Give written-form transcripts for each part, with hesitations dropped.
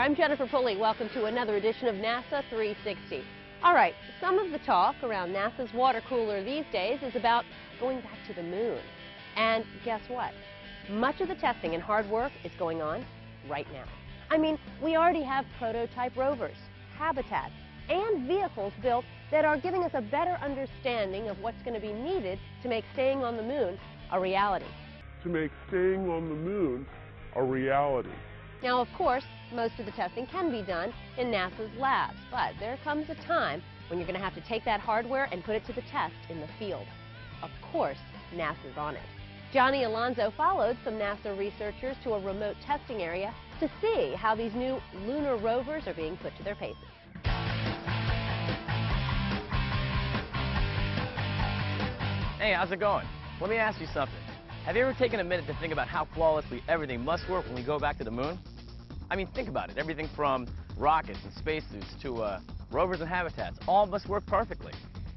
I'm Jennifer Pulley. Welcome to another edition of NASA 360. All right, some of the talk around NASA's water cooler these days is about going back to the moon. And guess what? Much of the testing and hard work is going on right now. I mean, we already have prototype rovers, habitats, and vehicles built that are giving us a better understanding of what's going to be needed to make staying on the moon a reality. To make staying on the moon a reality. Now, of course, most of the testing can be done in NASA's labs, but there comes a time when you're going to have to take that hardware and put it to the test in the field. Of course, NASA's on it. Johnny Alonso followed some NASA researchers to a remote testing area to see how these new lunar rovers are being put to their paces. Hey, how's it going? Let me ask you something. Have you ever taken a minute to think about how flawlessly everything must work when we go back to the moon? I mean, think about it. Everything from rockets and spacesuits to rovers and habitats all must work perfectly.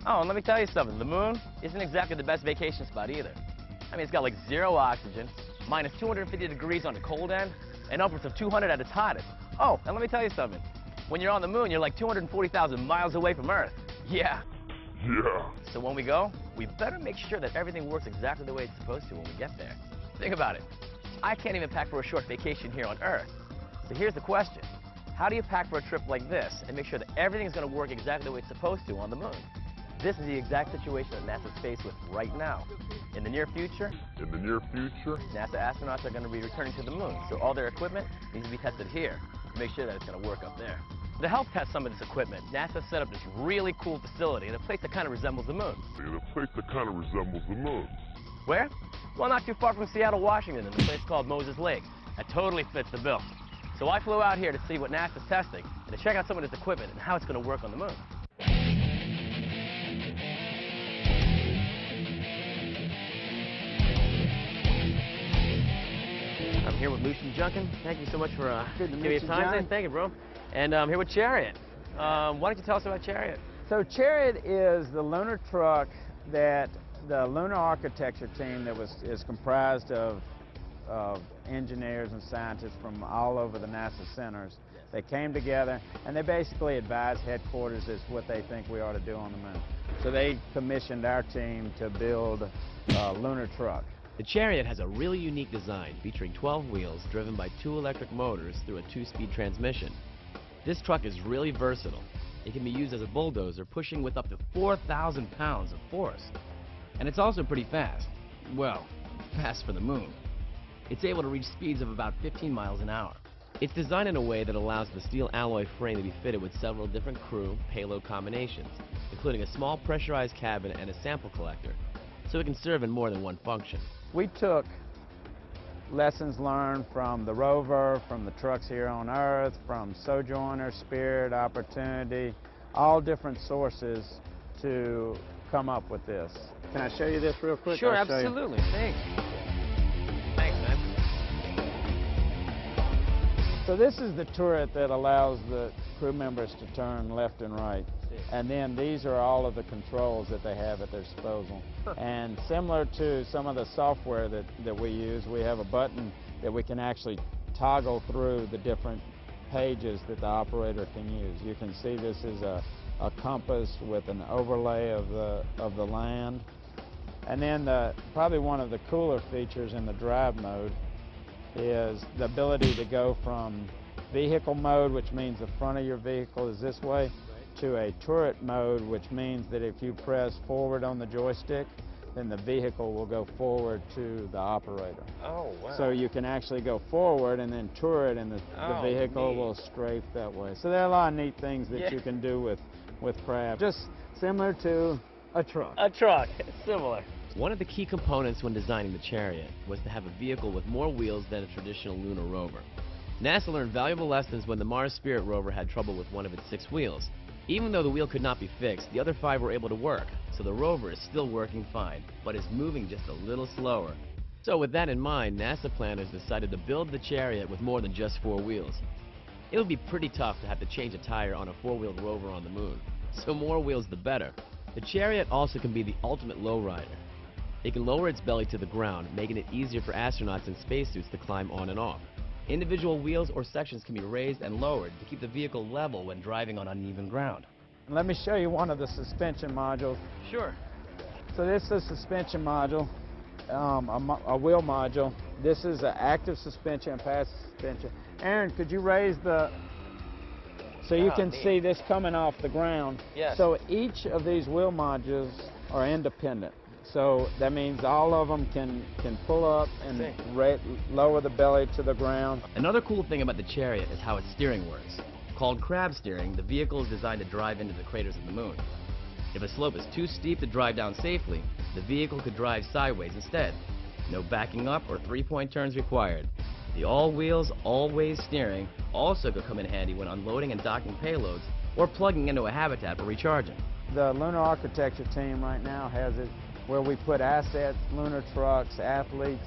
Oh, and let me tell you something. The moon isn't exactly the best vacation spot either. I mean, it's got like 0 oxygen, minus 250 degrees on the cold end, and upwards of 200 at its hottest. Oh, and let me tell you something. When you're on the moon, you're like 240,000 miles away from Earth. Yeah. Yeah. So when we go, we better make sure that everything works exactly the way it's supposed to when we get there. Think about it. I can't even pack for a short vacation here on Earth. So here's the question. How do you pack for a trip like this and make sure that everything's going to work exactly the way it's supposed to on the moon? This is the exact situation that NASA's faced with right now. In the near future, NASA astronauts are going to be returning to the moon, so all their equipment needs to be tested here to make sure that it's going to work up there. To help test some of this equipment, NASA set up this really cool facility in a place that kind of resembles the moon. Where? Well, not too far from Seattle, Washington, in a place called Moses Lake. That totally fits the bill. So I flew out here to see what NASA's testing and to check out some of this equipment and how it's going to work on the moon. I'm here with Lucian Junkin. Thank you so much for giving me time today. Thank you, bro. And I'm here with Chariot. Why don't you tell us about Chariot? So Chariot is the lunar truck that the lunar architecture team that is comprised of engineers and scientists from all over the NASA centers. They came together and they basically advised headquarters as what they think we ought to do on the moon. So they commissioned our team to build a lunar truck. The Chariot has a really unique design featuring 12 wheels driven by 2 electric motors through a 2-speed transmission. This truck is really versatile. It can be used as a bulldozer, pushing with up to 4,000 pounds of force. And it's also pretty fast. Well, fast for the moon. It's able to reach speeds of about 15 miles an hour. It's designed in a way that allows the steel alloy frame to be fitted with several different crew payload combinations, including a small pressurized cabin and a sample collector, so it can serve in more than one function. We took lessons learned from the rover, from the trucks here on Earth, from Sojourner, Spirit, Opportunity, all different sources to come up with this. Can I show you this real quick? Sure, absolutely. Thanks. Thanks, man. So this is the turret that allows the crew members to turn left and right. And then these are all of the controls that they have at their disposal. And similar to some of the software that we use, we have a button that we can actually toggle through the different pages that the operator can use. You can see this is a compass with an overlay of the land. And then probably one of the cooler features in the drive mode is the ability to go from vehicle mode, which means the front of your vehicle is this way, to a turret mode, which means that if you press forward on the joystick, then the vehicle will go forward to the operator. Oh, wow. So you can actually go forward and then turret, and the vehicle will strafe that way. So there are a lot of neat things that you can do with craft, just similar to a truck. A truck, similar. One of the key components when designing the Chariot was to have a vehicle with more wheels than a traditional lunar rover. NASA learned valuable lessons when the Mars Spirit rover had trouble with one of its 6 wheels. Even though the wheel could not be fixed, the other 5 were able to work, so the rover is still working fine, but is moving just a little slower. So with that in mind, NASA planners decided to build the Chariot with more than just 4 wheels. It would be pretty tough to have to change a tire on a 4-wheeled rover on the moon, so more wheels the better. The Chariot also can be the ultimate lowrider. It can lower its belly to the ground, making it easier for astronauts in spacesuits to climb on and off. Individual wheels or sections can be raised and lowered to keep the vehicle level when driving on uneven ground. Let me show you one of the suspension modules. Sure. So this is a suspension module, a wheel module. This is an active suspension and passive suspension. Aaron, could you raise the... So you can neat. see this coming off the ground. Yes. So each of these wheel modules are independent. So that means all of them can pull up and lower the belly to the ground. Another cool thing about the Chariot is how its steering works. Called crab steering, the vehicle is designed to drive into the craters of the moon. If a slope is too steep to drive down safely, the vehicle could drive sideways instead. No backing up or three-point turns required. The all-wheels, all-ways steering also could come in handy when unloading and docking payloads or plugging into a habitat for recharging. The lunar architecture team right now has it where we put assets, lunar trucks, athletes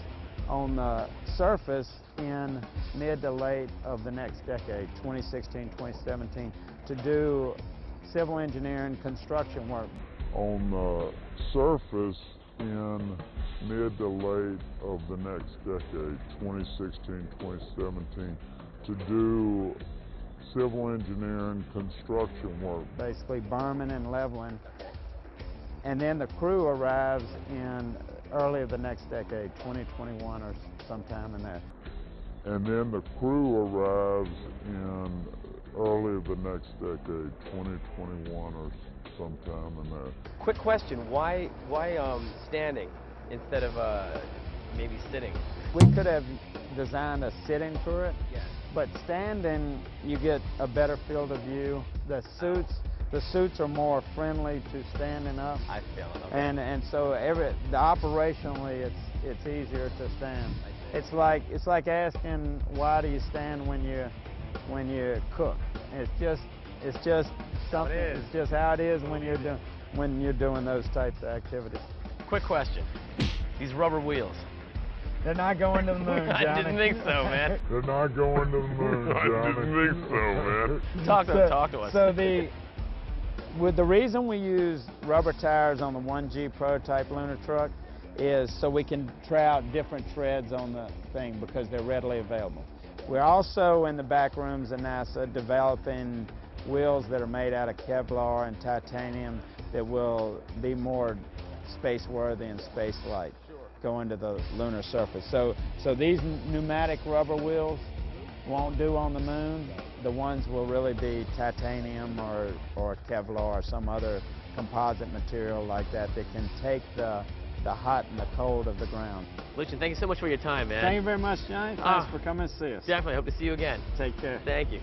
on the surface in mid to late of the next decade, 2016, 2017, to do civil engineering construction work. On the surface in mid to late of the next decade, 2016, 2017, to do civil engineering construction work. Basically berming and leveling. And then the crew arrives in early of the next decade, 2021 or sometime in there. And then the crew arrives in early of the next decade, 2021 or sometime in there. Quick question, why standing instead of maybe sitting? We could have designed a sitting turret, Yes. but standing you get a better field of view. The suits are more friendly to standing up. I feel it. Okay. And so operationally it's easier to stand. It's like asking why do you stand when you cook. It's just something. It's just how it is when you're doing those types of activities. Quick question, these rubber wheels. They're not going to the moon, Johnny. I didn't think so, man. They're not going to the moon, Johnny. I didn't think so, man. Talk to us. So the reason we use rubber tires on the 1G prototype lunar truck is so we can try out different treads on the thing because they're readily available. We're also in the back rooms of NASA developing wheels that are made out of Kevlar and titanium that will be more space-worthy and space-like, going to the lunar surface. So these pneumatic rubber wheels won't do on the moon. The ones will really be titanium or Kevlar or some other composite material like that that can take the hot and the cold of the ground. Lucian, thank you so much for your time, man. Thank you very much, Johnny. Thanks for coming to see us. Definitely. Hope to see you again. Take care. Thank you.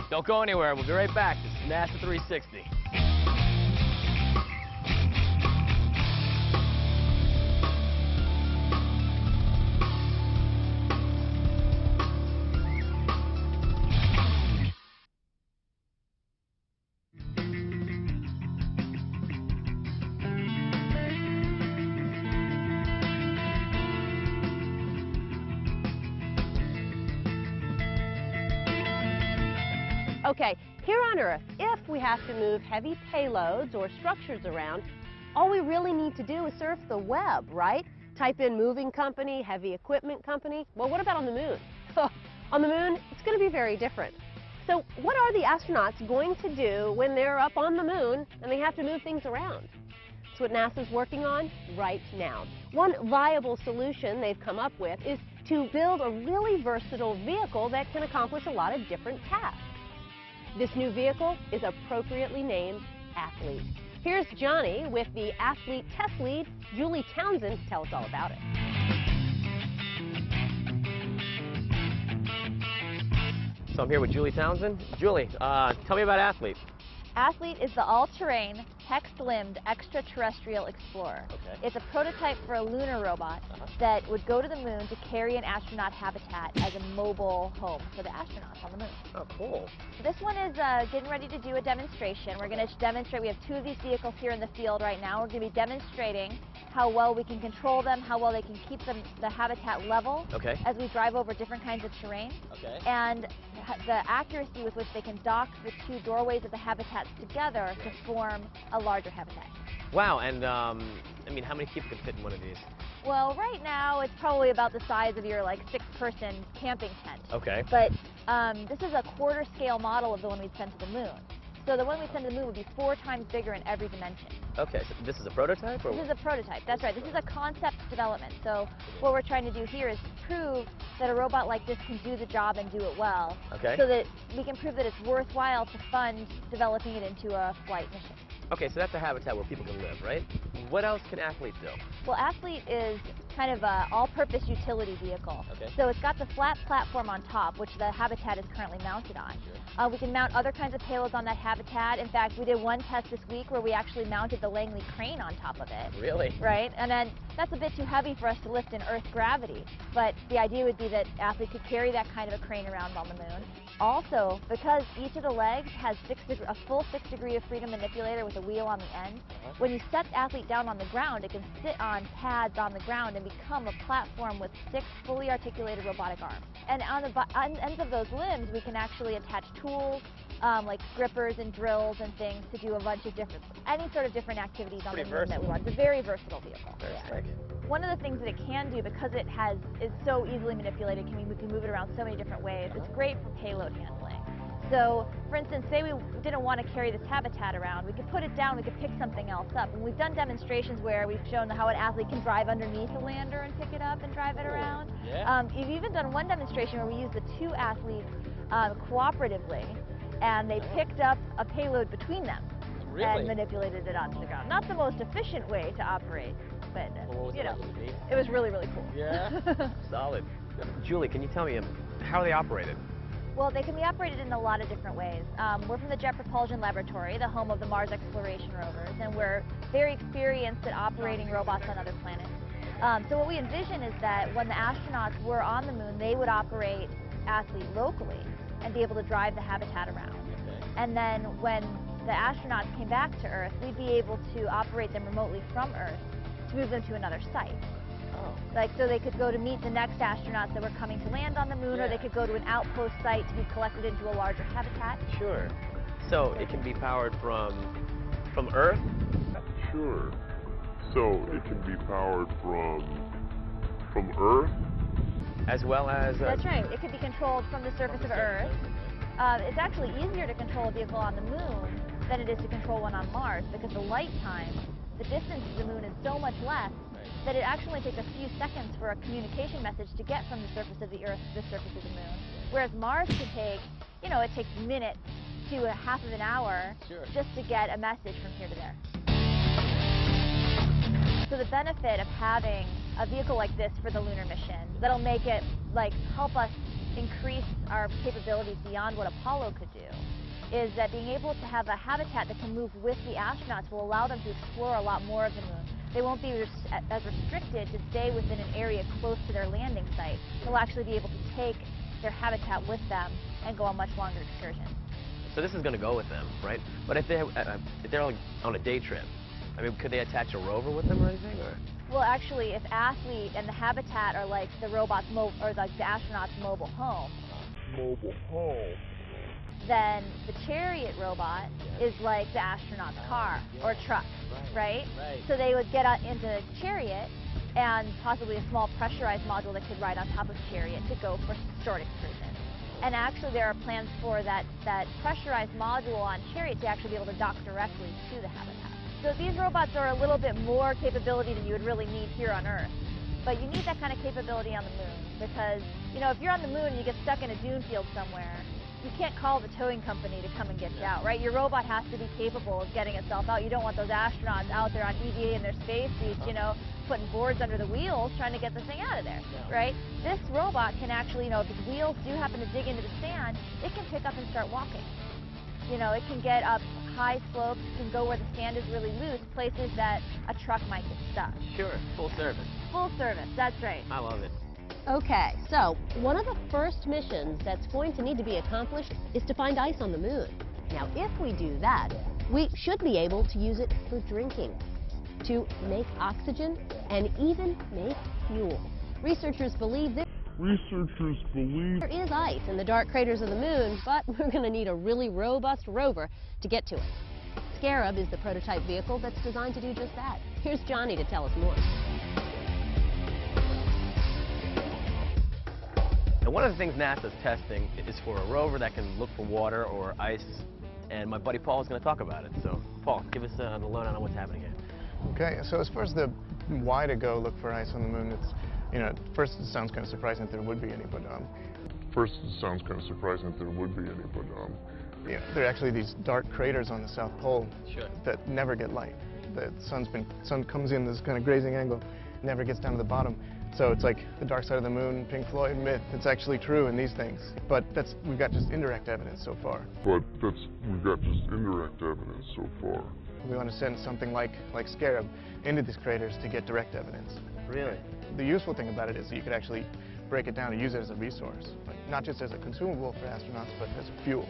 Don't go anywhere. We'll be right back. This is NASA 360. Okay, here on Earth, if we have to move heavy payloads or structures around, all we really need to do is surf the web, right? Type in moving company, heavy equipment company. Well, what about on the moon? On the moon, it's going to be very different. So what are the astronauts going to do when they're up on the moon and they have to move things around? That's what NASA's working on right now. One viable solution they've come up with is to build a really versatile vehicle that can accomplish a lot of different tasks. This new vehicle is appropriately named Athlete. Here's Johnny with the Athlete test lead, Julie Townsend, to tell us all about it. So I'm here with Julie Townsend. Julie, tell me about Athlete. Athlete is the all-terrain, hex-limbed extraterrestrial explorer. Okay. It's a prototype for a lunar robot that would go to the moon to carry an astronaut habitat as a mobile home for the astronauts on the moon. Oh, cool. So this one is getting ready to do a demonstration. We're going to demonstrate. We have two of these vehicles here in the field right now. We're going to be demonstrating how well we can control them, how well they can keep the habitat level as we drive over different kinds of terrain, and the accuracy with which they can dock the two doorways of the habitats together to form a larger habitat. Wow, and I mean, how many people can fit in one of these? Well, right now it's probably about the size of your like 6-person camping tent. Okay. But this is a quarter scale model of the one we'd send to the moon. So the one we send to the moon would be 4 times bigger in every dimension. Okay, so this is a prototype? Or? This is a prototype, that's right. This is a concept development. So what we're trying to do here is prove that a robot like this can do the job and do it well. Okay. So that we can prove that it's worthwhile to fund developing it into a flight mission. Okay, so that's a habitat where people can live, right? What else can athletes do? Well, Athlete is kind of an all-purpose utility vehicle. Okay. So it's got the flat platform on top, which the habitat is currently mounted on. Sure. We can mount other kinds of payloads on that habitat. In fact, we did one test this week where we actually mounted the Langley crane on top of it. Really? Right, and then that's a bit too heavy for us to lift in Earth gravity, but the idea would be that Athlete could carry that kind of a crane around on the moon. Also, because each of the legs has a full 6-degree of freedom manipulator with a wheel on the end, when you set Athlete down on the ground, it can sit on pads on the ground and become a platform with 6 fully articulated robotic arms. And on the ends of those limbs, we can actually attach tools, like grippers and drills and things to do a bunch of any sort of different activities on the moon that we want. It's a very versatile vehicle. Very slick. One of the things that it can do, because it is so easily manipulated, we can move it around so many different ways. It's great for payload handling. So, for instance, say we didn't want to carry this habitat around, we could put it down, we could pick something else up. And we've done demonstrations where we've shown how an athlete can drive underneath a lander and pick it up and drive it around. Yeah. You've even done one demonstration where we used the 2 athletes cooperatively, and they picked up a payload between them. Really? And manipulated it onto the ground. Not the most efficient way to operate, but you know, it was really, really cool. Yeah. Solid. Julie, can you tell me how are they operated? Well, they can be operated in a lot of different ways. We're from the Jet Propulsion Laboratory, the home of the Mars exploration rovers, and we're very experienced at operating robots on other planets. So what we envision is that when the astronauts were on the moon, they would operate Athlete locally and be able to drive the habitat around. And then when the astronauts came back to Earth, we'd be able to operate them remotely from Earth to move them to another site. Oh. Like, so they could go to meet the next astronauts that were coming to land on the moon, or they could go to an outpost site to be collected into a larger habitat. Sure. So it can be powered from Earth? Sure. So it can be powered from Earth? As well as... That's right. It could be controlled from the surface of Earth. It's actually easier to control a vehicle on the moon than it is to control one on Mars, because the light time, the distance to the moon is so much less that it actually takes a few seconds for a communication message to get from the surface of the Earth to the surface of the moon. Whereas Mars could take, you know, it takes minutes to a half of an hour just to get a message from here to there. So the benefit of having a vehicle like this for the lunar mission, that'll make it, like, help us increase our capabilities beyond what Apollo could do, is that being able to have a habitat that can move with the astronauts will allow them to explore a lot more of the moon. They won't be as restricted to stay within an area close to their landing site. They'll actually be able to take their habitat with them and go on much longer excursions. So this is going to go with them, right? But if they're like on a day trip, I mean, could they attach a rover with them or anything? Or? Well, actually, if Athlete and the habitat are like the robots, or like the astronauts' mobile home, then the Chariot robot is like the astronaut's car or truck, right? So they would get into the Chariot and possibly a small pressurized module that could ride on top of Chariot to go for short excursions. And actually there are plans for that pressurized module on Chariot to actually be able to dock directly to the habitat. So these robots are a little bit more capability than you would really need here on Earth. But you need that kind of capability on the moon because, you know, if you're on the moon and you get stuck in a dune field somewhere, you can't call the towing company to come and get you out, right? Your robot has to be capable of getting itself out. You don't want those astronauts out there on EVA in their spacesuits, you know, putting boards under the wheels trying to get the thing out of there, right? This robot can actually, you know, if its wheels do happen to dig into the sand, it can pick up and start walking. You know, it can get up high slopes, it can go where the sand is really loose, places that a truck might get stuck. Sure, full service. Full service, that's right. I love it. Okay, so one of the first missions that's going to need to be accomplished is to find ice on the moon. Now, if we do that, we should be able to use it for drinking, to make oxygen, and even make fuel. Researchers believe there is ice in the dark craters of the moon, but we're going to need a really robust rover to get to it. Scarab is the prototype vehicle that's designed to do just that. Here's Johnny to tell us more. Now, one of the things NASA's testing is for a rover that can look for water or ice, and my buddy Paul is going to talk about it. So, Paul, give us the lowdown on what's happening here. Okay, so as far as the why to go look for ice on the moon, it's, you know, first it sounds kind of surprising that there would be any, but yeah, there are actually these dark craters on the South Pole that never get light. The sun comes in this kind of grazing angle, never gets down to the bottom. So it's like the dark side of the moon, Pink Floyd myth. It's actually true in these things. But we've got just indirect evidence so far. We want to send something like Scarab into these craters to get direct evidence. Really? The useful thing about it is that you could actually break it down and use it as a resource. Like, not just as a consumable for astronauts, but as fuel.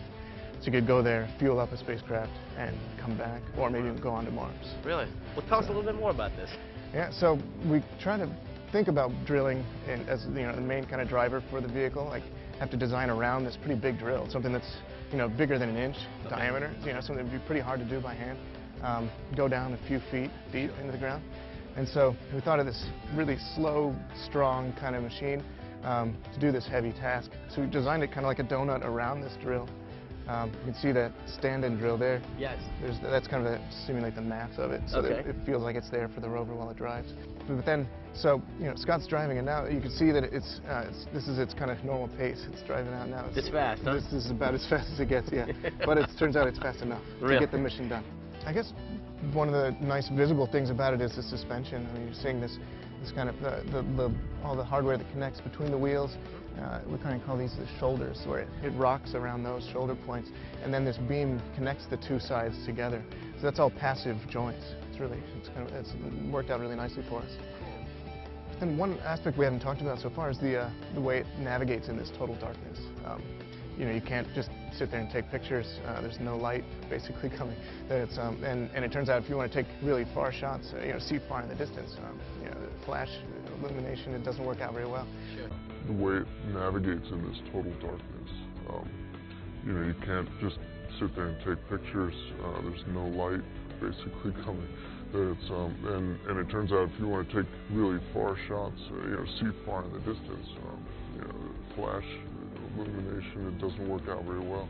So you could go there, fuel up a spacecraft, and come back, or maybe even go on to Mars. Really? Well, tell us a little bit more about this. Yeah, so we try to think about drilling as, you know, the main kind of driver for the vehicle. Like, have to design around this pretty big drill, something that's, you know, bigger than an inch diameter. You know, something that would be pretty hard to do by hand. Go down a few feet deep into the ground. And so we thought of this really slow, strong kind of machine to do this heavy task. So we designed it kind of like a donut around this drill. You can see that stand-in drill there. Yes. That's kind of to simulate the mass of it, so that it feels like it's there for the rover while it drives. But then, so, you know, Scott's driving, and now you can see that this is its kind of normal pace. It's driving out now. It's fast, huh? This is about as fast as it gets, yeah. But it turns out it's fast enough to get the mission done. I guess one of the nice visible things about it is the suspension. I mean, you're seeing this kind of all the hardware that connects between the wheels. We kind of call these the shoulders, where it rocks around those shoulder points, and then this beam connects the two sides together. So that's all passive joints. It's worked out really nicely for us. And one aspect we haven't talked about so far is the way it navigates in this total darkness. You know, you can't just sit there and take pictures. There's no light basically coming. And it turns out if you want to take really far shots, you know, see far in the distance, you know, the flash illumination, it doesn't work out very well. Sure. The way it navigates in this total darkness, you know, you can't just sit there and take pictures. There's no light basically coming. And it turns out if you want to take really far shots, you know, see far in the distance, you know, flash illumination, it doesn't work out very well.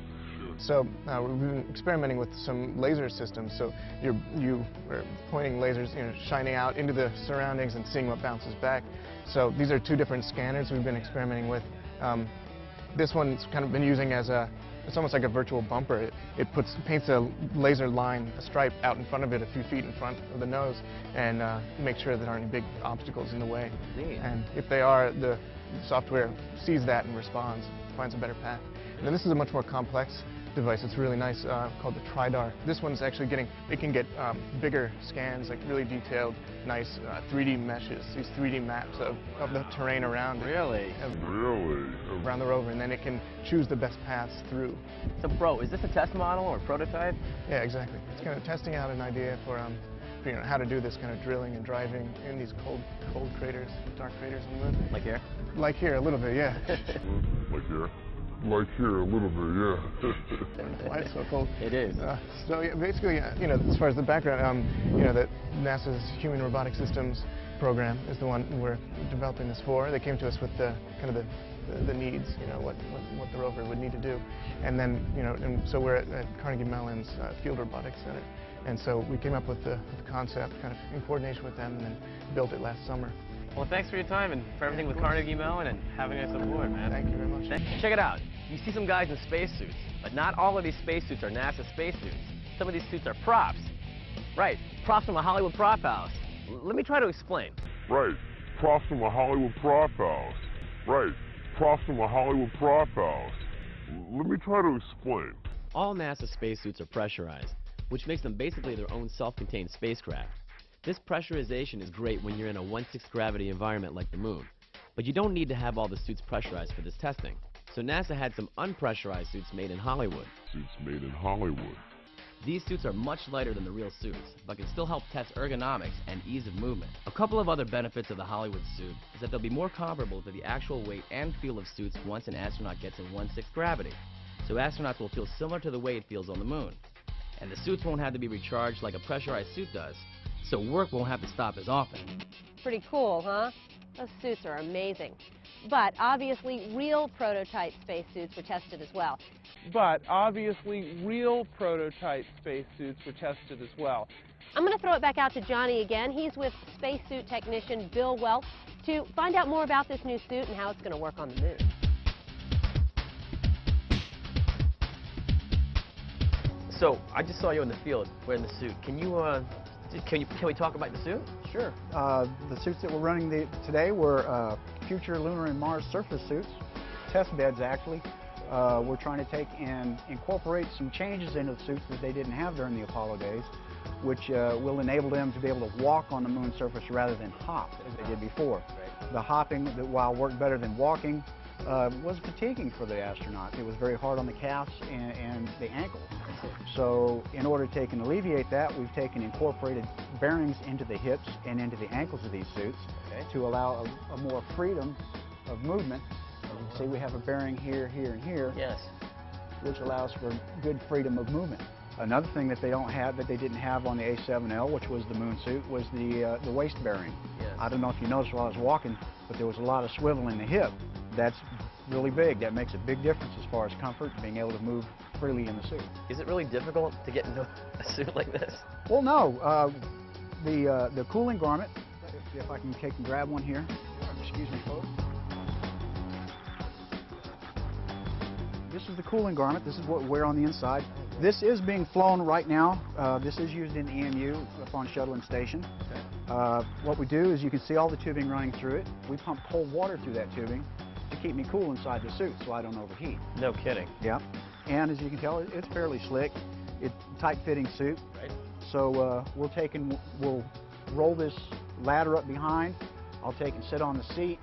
So we've been experimenting with some laser systems. So you are pointing lasers, you know, shining out into the surroundings and seeing what bounces back. So these are two different scanners we've been experimenting with. This one's kind of been using as it's almost like a virtual bumper. It paints a laser line, a stripe out in front of it, a few feet in front of the nose, and make sure there aren't any big obstacles in the way. Neat. And if they are, the software sees that and responds, finds a better path. And then this is a much more complex device. It's really nice, called the TRIDAR. This one's actually it can get bigger scans, like really detailed, nice 3D meshes, these 3D maps of the terrain around it. Really? Around the rover, and then it can choose the best paths through. So, bro, is this a test model or a prototype? Yeah, exactly. It's kind of testing out an idea for you know, how to do this kind of drilling and driving in these cold craters, dark craters on the moon. Like here? Like here, a little bit, yeah. Like here, a little bit, yeah. Why it's so cold? It is. So yeah, basically, you know, as far as the background, you know, that NASA's Human Robotic Systems program is the one we're developing this for. They came to us with the kind of the needs, you know, what the rover would need to do, and then, you know, and so we're at Carnegie Mellon's Field Robotics Center, and so we came up with the concept, kind of in coordination with them, and then built it last summer. Well, thanks for your time and for everything with Carnegie Mellon and having us aboard, man. Thank you very much. Check it out. You see some guys in spacesuits, but not all of these spacesuits are NASA spacesuits. Some of these suits are props. Right, props from a Hollywood prop house. Let me try to explain. Right, props from a Hollywood prop house. Right, props from a Hollywood prop house. Let me try to explain. All NASA spacesuits are pressurized, which makes them basically their own self-contained spacecraft. This pressurization is great when you're in a 1/6 gravity environment like the moon, but you don't need to have all the suits pressurized for this testing. So NASA had some unpressurized suits made in Hollywood. These suits are much lighter than the real suits, but can still help test ergonomics and ease of movement. A couple of other benefits of the Hollywood suit is that they'll be more comparable to the actual weight and feel of suits once an astronaut gets in 1/6 gravity. So astronauts will feel similar to the way it feels on the moon. And the suits won't have to be recharged like a pressurized suit does, so work won't have to stop as often. Pretty cool, huh? Those suits are amazing. But obviously, real prototype spacesuits were tested as well. I'm going to throw it back out to Johnny again. He's with spacesuit technician Bill Welch to find out more about this new suit and how it's going to work on the moon. So, I just saw you in the field wearing the suit. Can we talk about the suit? Sure. The suits that we're running today were future lunar and Mars surface suits, test beds actually. We're trying to take and incorporate some changes into the suits that they didn't have during the Apollo days, which will enable them to be able to walk on the moon surface rather than hop as they did before. Right. The hopping, that while worked better than walking, was fatiguing for the astronauts. It was very hard on the calves and the ankles. So in order to take and alleviate that, we've taken incorporated bearings into the hips and into the ankles of these suits to allow a more freedom of movement. As you can see, we have a bearing here, here, and here, which allows for good freedom of movement. Another thing that they didn't have on the A7L, which was the moon suit, was the waist bearing. Yes. I don't know if you noticed while I was walking, but there was a lot of swivel in the hip. That's really big. That makes a big difference as far as comfort and being able to move freely in the suit. Is it really difficult to get into a suit like this? Well, no. The cooling garment, if I can take and grab one here. Excuse me, folks. This is the cooling garment. This is what we wear on the inside. This is being flown right now. This is used in the EMU up on shuttle and station. What we do is you can see all the tubing running through it. We pump cold water through that tubing to keep me cool inside the suit so I don't overheat. No kidding. Yeah. And as you can tell, it's fairly slick. It's a tight-fitting suit. Right. So we'll roll this ladder up behind. I'll take and sit on the seat.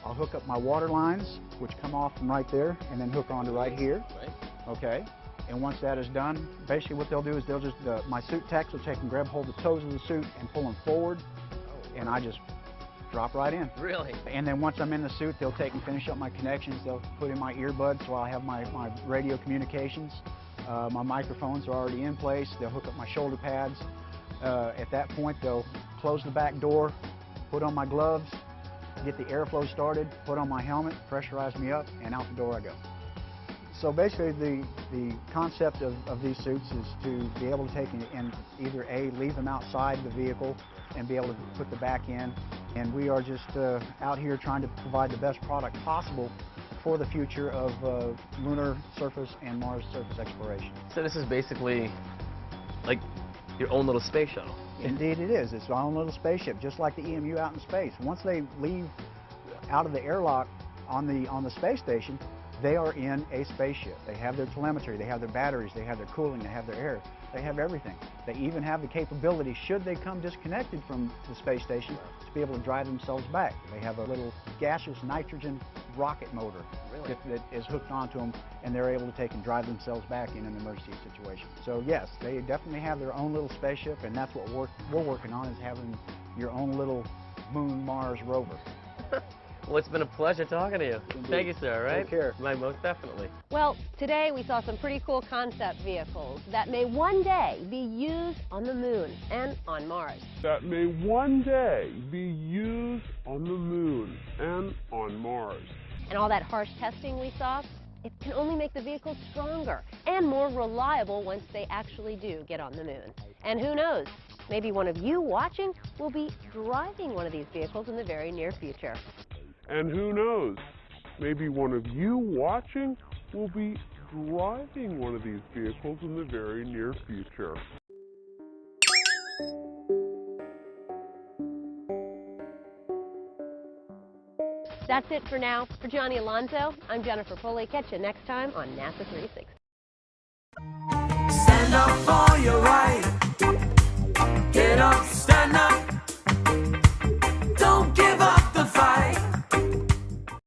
I'll hook up my water lines, which come off from right there, and then hook onto right here. Right. Okay. And once that is done, basically what they'll do is my suit techs will take and grab hold of the toes of the suit and pull them forward, and I just drop right in. Really? And then once I'm in the suit, they'll take and finish up my connections. They'll put in my earbuds so I'll have my radio communications. My microphones are already in place. They'll hook up my shoulder pads. At that point, they'll close the back door, put on my gloves, get the airflow started, put on my helmet, pressurize me up, and out the door I go. So basically the concept of these suits is to be able to take and either leave them outside the vehicle and be able to put the back in. And we are just out here trying to provide the best product possible for the future of lunar surface and Mars surface exploration. So this is basically like your own little space shuttle. Indeed it is. It's our own little spaceship, just like the EMU out in space. Once they leave out of the airlock on the space station, they are in a spaceship. They have their telemetry, they have their batteries, they have their cooling, they have their air, they have everything. They even have the capability, should they come disconnected from the space station, to be able to drive themselves back. They have a little gaseous nitrogen rocket motor that is hooked onto them, and they're able to take and drive themselves back in an emergency situation. So yes, they definitely have their own little spaceship, and that's what we're working on, is having your own little Moon Mars rover. Well, it's been a pleasure talking to you. Indeed. Thank you, sir, right? Take care. Most definitely. Well, today we saw some pretty cool concept vehicles that may one day be used on the moon and on Mars. That may one day be used on the moon and on Mars. And all that harsh testing we saw, it can only make the vehicles stronger and more reliable once they actually do get on the moon. And who knows, maybe one of you watching will be driving one of these vehicles in the very near future. And who knows, maybe one of you watching will be driving one of these vehicles in the very near future. That's it for now. For Johnny Alonso, I'm Jennifer Pulley. Catch you next time on NASA 360. Stand up for your right. Get up, stand up.